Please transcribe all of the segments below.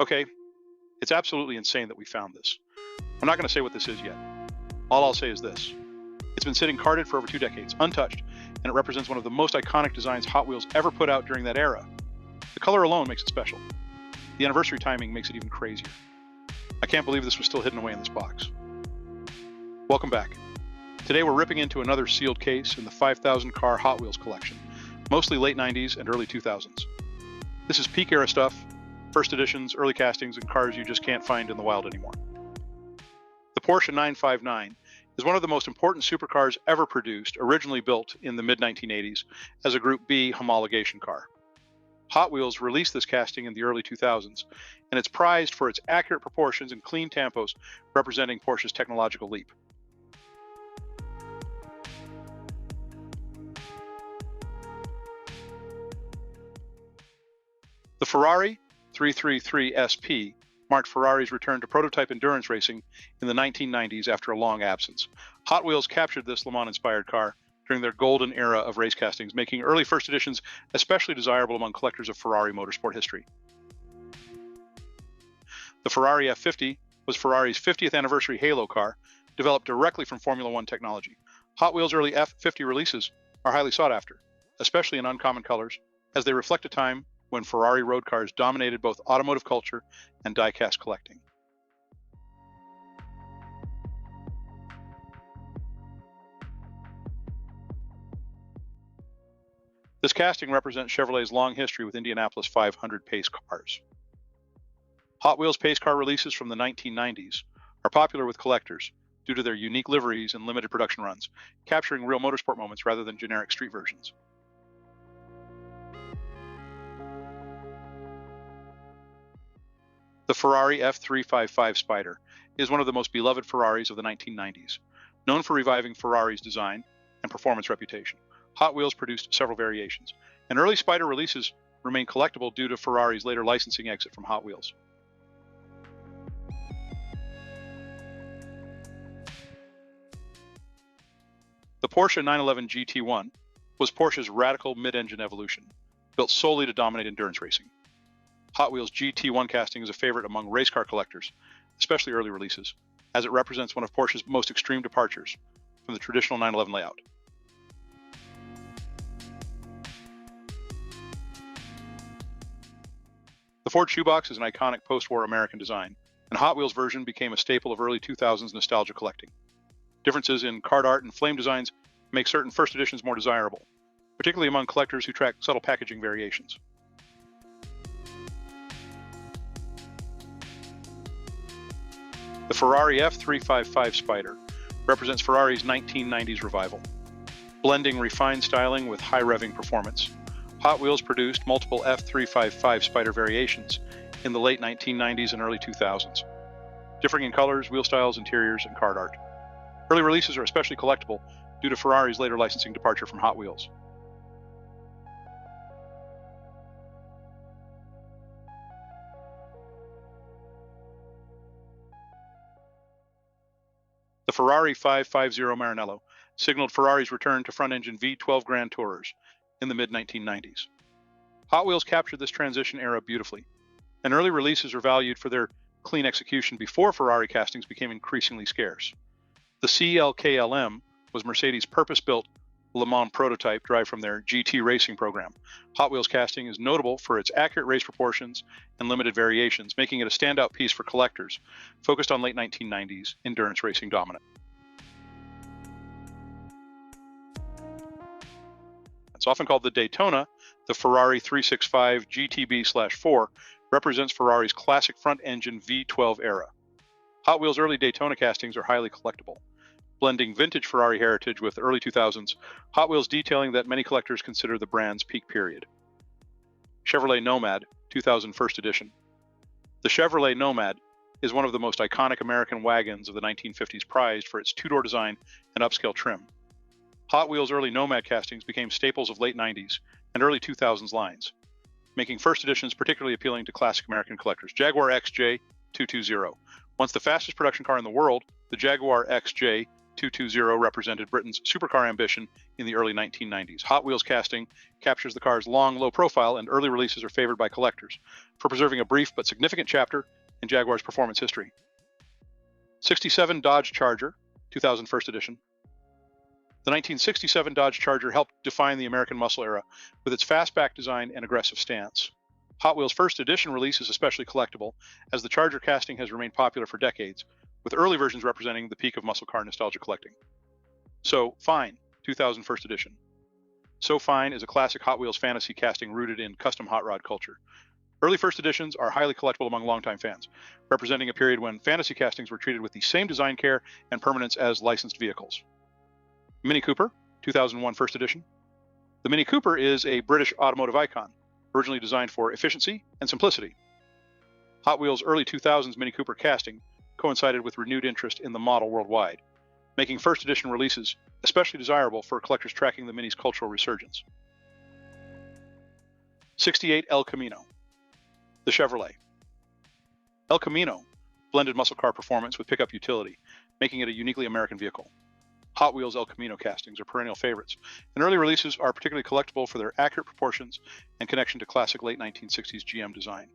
Okay, it's absolutely insane that we found this. I'm not going to say what this is yet. All I'll say is this. It's been sitting carted for over 2 decades, untouched, and it represents one of the most iconic designs Hot Wheels ever put out during that era. The color alone makes it special. The anniversary timing makes it even crazier. I can't believe this was still hidden away in this box. Welcome back. Today we're ripping into another sealed case in the 5,000 car Hot Wheels collection, mostly late 90s and early 2000s. This is peak era stuff, first editions, early castings, and cars you just can't find in the wild anymore. The Porsche 959 is one of the most important supercars ever produced, originally built in the mid-1980s as a Group B homologation car. Hot Wheels released this casting in the early 2000s, and it's prized for its accurate proportions and clean tampos, representing Porsche's technological leap. The Ferrari F355 SP marked Ferrari's return to prototype endurance racing in the 1990s after a long absence. Hot Wheels captured this Le Mans-inspired car during their golden era of race castings, making early first editions especially desirable among collectors of Ferrari motorsport history. The Ferrari F50 was Ferrari's 50th anniversary halo car, developed directly from Formula One technology. Hot Wheels' early F50 releases are highly sought after, especially in uncommon colors, as they reflect a time when Ferrari road cars dominated both automotive culture and die-cast collecting. This casting represents Chevrolet's long history with Indianapolis 500 pace cars. Hot Wheels pace car releases from the 1990s are popular with collectors due to their unique liveries and limited production runs, capturing real motorsport moments rather than generic street versions. The Ferrari F355 Spider is one of the most beloved Ferraris of the 1990s. Known for reviving Ferrari's design and performance reputation, Hot Wheels produced several variations, and early Spider releases remain collectible due to Ferrari's later licensing exit from Hot Wheels. The Porsche 911 GT1 was Porsche's radical mid-engine evolution, built solely to dominate endurance racing. Hot Wheels GT1 casting is a favorite among race car collectors, especially early releases, as it represents one of Porsche's most extreme departures from the traditional 911 layout. The Ford shoebox is an iconic post-war American design, and Hot Wheels version became a staple of early 2000s nostalgia collecting. Differences in card art and flame designs make certain first editions more desirable, particularly among collectors who track subtle packaging variations. The Ferrari F355 Spider represents Ferrari's 1990s revival. Blending refined styling with high revving performance, Hot Wheels produced multiple F355 Spider variations in the late 1990s and early 2000s, differing in colors, wheel styles, interiors, and card art. Early releases are especially collectible due to Ferrari's later licensing departure from Hot Wheels. The Ferrari 550 Maranello signaled Ferrari's return to front-engine V12 Grand Tourers in the mid-1990s. Hot Wheels captured this transition era beautifully, and early releases are valued for their clean execution before Ferrari castings became increasingly scarce. The CLKLM was Mercedes' purpose-built Le Mans prototype derived from their GT racing program. Hot Wheels casting is notable for its accurate race proportions and limited variations, making it a standout piece for collectors focused on late 1990s endurance racing dominance. It's often called the Daytona. The Ferrari 365 GTB/4 represents Ferrari's classic front-engine V12 era. Hot Wheels' early Daytona castings are highly collectible, blending vintage Ferrari heritage with early 2000s Hot Wheels detailing that many collectors consider the brand's peak period. Chevrolet Nomad 2000 First Edition. The Chevrolet Nomad is one of the most iconic American wagons of the 1950s, prized for its two-door design and upscale trim. Hot Wheels' early Nomad castings became staples of late 90s and early 2000s lines, making first editions particularly appealing to classic American collectors. Jaguar XJ220. Once the fastest production car in the world, the Jaguar XJ220 represented Britain's supercar ambition in the early 1990s. Hot Wheels casting captures the car's long, low profile, and early releases are favored by collectors, for preserving a brief but significant chapter in Jaguar's performance history. 67 Dodge Charger, 2000 first edition. The 1967 Dodge Charger helped define the American muscle era with its fastback design and aggressive stance. Hot Wheels first edition release is especially collectible, as the Charger casting has remained popular for decades, with early versions representing the peak of muscle car nostalgia collecting. So Fine, 2000 first edition. So Fine is a classic Hot Wheels fantasy casting rooted in custom hot rod culture. Early first editions are highly collectible among longtime fans, representing a period when fantasy castings were treated with the same design care and permanence as licensed vehicles. Mini Cooper, 2001 first edition. The Mini Cooper is a British automotive icon, originally designed for efficiency and simplicity. Hot Wheels' early 2000s Mini Cooper casting coincided with renewed interest in the model worldwide, making first edition releases especially desirable for collectors tracking the Mini's cultural resurgence. 68 El Camino. The Chevrolet. El Camino blended muscle car performance with pickup utility, making it a uniquely American vehicle. Hot Wheels El Camino castings are perennial favorites, and early releases are particularly collectible for their accurate proportions and connection to classic late 1960s GM design.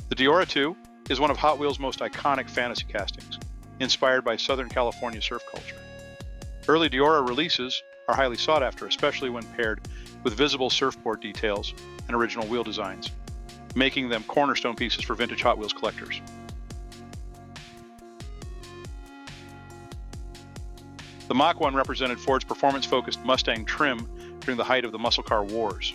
The Deora 2 is one of Hot Wheels' most iconic fantasy castings, inspired by Southern California surf culture. Early Deora releases are highly sought after, especially when paired with visible surfboard details and original wheel designs, making them cornerstone pieces for vintage Hot Wheels collectors. The Mach 1 represented Ford's performance-focused Mustang trim during the height of the muscle car wars.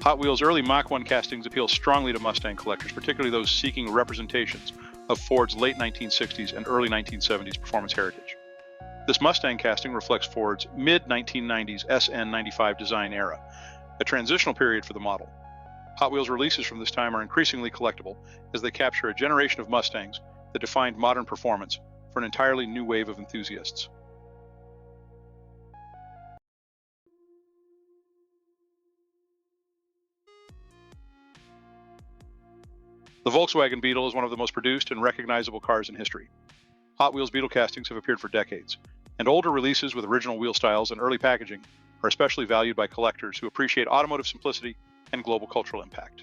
Hot Wheels' early Mach 1 castings appeal strongly to Mustang collectors, particularly those seeking representations of Ford's late 1960s and early 1970s performance heritage. This Mustang casting reflects Ford's mid-1990s SN95 design era, a transitional period for the model. Hot Wheels releases from this time are increasingly collectible as they capture a generation of Mustangs that defined modern performance for an entirely new wave of enthusiasts. The Volkswagen Beetle is one of the most produced and recognizable cars in history. Hot Wheels Beetle castings have appeared for decades, and older releases with original wheel styles and early packaging are especially valued by collectors who appreciate automotive simplicity and global cultural impact.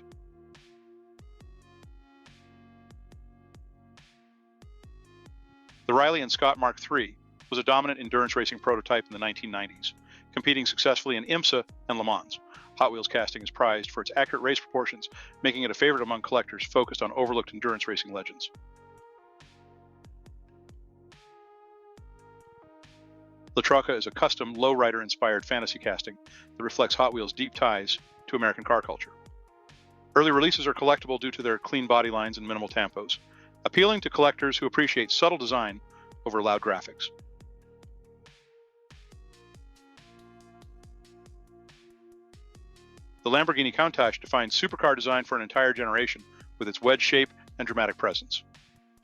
The Riley and Scott Mark III was a dominant endurance racing prototype in the 1990s, competing successfully in IMSA and Le Mans. Hot Wheels casting is prized for its accurate race proportions, making it a favorite among collectors focused on overlooked endurance racing legends. La Trucca is a custom Lowrider-inspired fantasy casting that reflects Hot Wheels' deep ties to American car culture. Early releases are collectible due to their clean body lines and minimal tampos, appealing to collectors who appreciate subtle design over loud graphics. The Lamborghini Countach defines supercar design for an entire generation with its wedge shape and dramatic presence.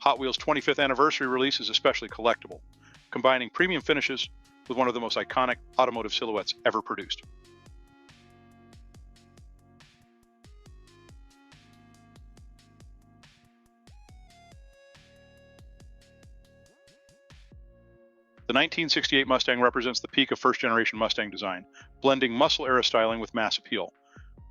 Hot Wheels' 25th anniversary release is especially collectible, combining premium finishes with one of the most iconic automotive silhouettes ever produced. The 1968 Mustang represents the peak of first-generation Mustang design, blending muscle-era styling with mass appeal.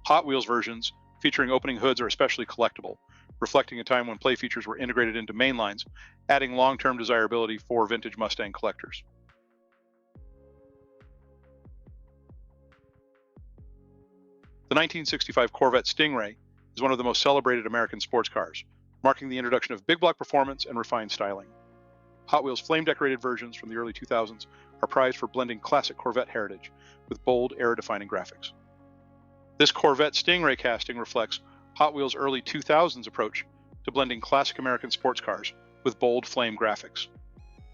Hot Wheels versions featuring opening hoods are especially collectible, reflecting a time when play features were integrated into mainlines, adding long-term desirability for vintage Mustang collectors. The 1965 Corvette Stingray is one of the most celebrated American sports cars, marking the introduction of big block performance and refined styling. Hot Wheels flame-decorated versions from the early 2000s are prized for blending classic Corvette heritage with bold, era-defining graphics. This Corvette Stingray casting reflects Hot Wheels' early 2000s approach to blending classic American sports cars with bold flame graphics.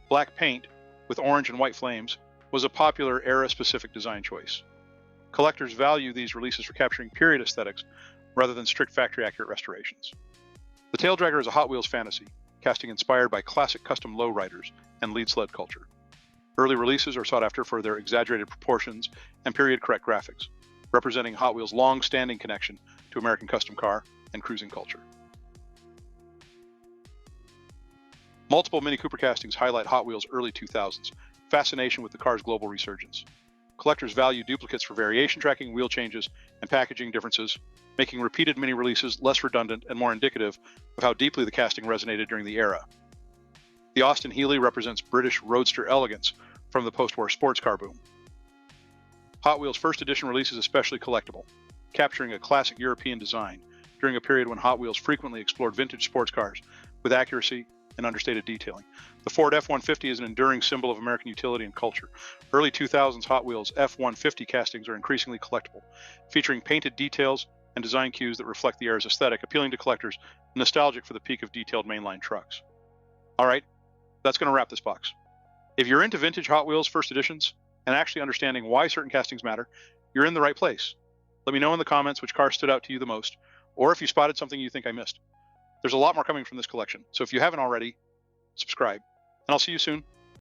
Black paint with orange and white flames was a popular era-specific design choice. Collectors value these releases for capturing period aesthetics rather than strict factory-accurate restorations. The Taildragger is a Hot Wheels fantasy, casting inspired by classic custom lowriders and lead sled culture. Early releases are sought after for their exaggerated proportions and period-correct graphics, representing Hot Wheels' long-standing connection to American custom car and cruising culture. Multiple Mini Cooper castings highlight Hot Wheels' early 2000s fascination with the car's global resurgence. collectors value duplicates for variation tracking, wheel changes, and packaging differences, making repeated mini releases less redundant and more indicative of how deeply the casting resonated during the era. The Austin Healey represents British roadster elegance from the post-war sports car boom. Hot Wheels' first edition release is especially collectible, capturing a classic European design during a period when Hot Wheels frequently explored vintage sports cars with accuracy and understated detailing. The Ford F-150 is an enduring symbol of American utility and culture. Early 2000s Hot Wheels F-150 castings are increasingly collectible, featuring painted details and design cues that reflect the era's aesthetic, appealing to collectors nostalgic for the peak of detailed mainline trucks. All right, that's going to wrap this box. If you're into vintage Hot Wheels first editions and actually understanding why certain castings matter, you're in the right place. Let me know in the comments which car stood out to you the most, or if you spotted something you think I missed. There's a lot more coming from this collection, so if you haven't already, subscribe, and I'll see you soon.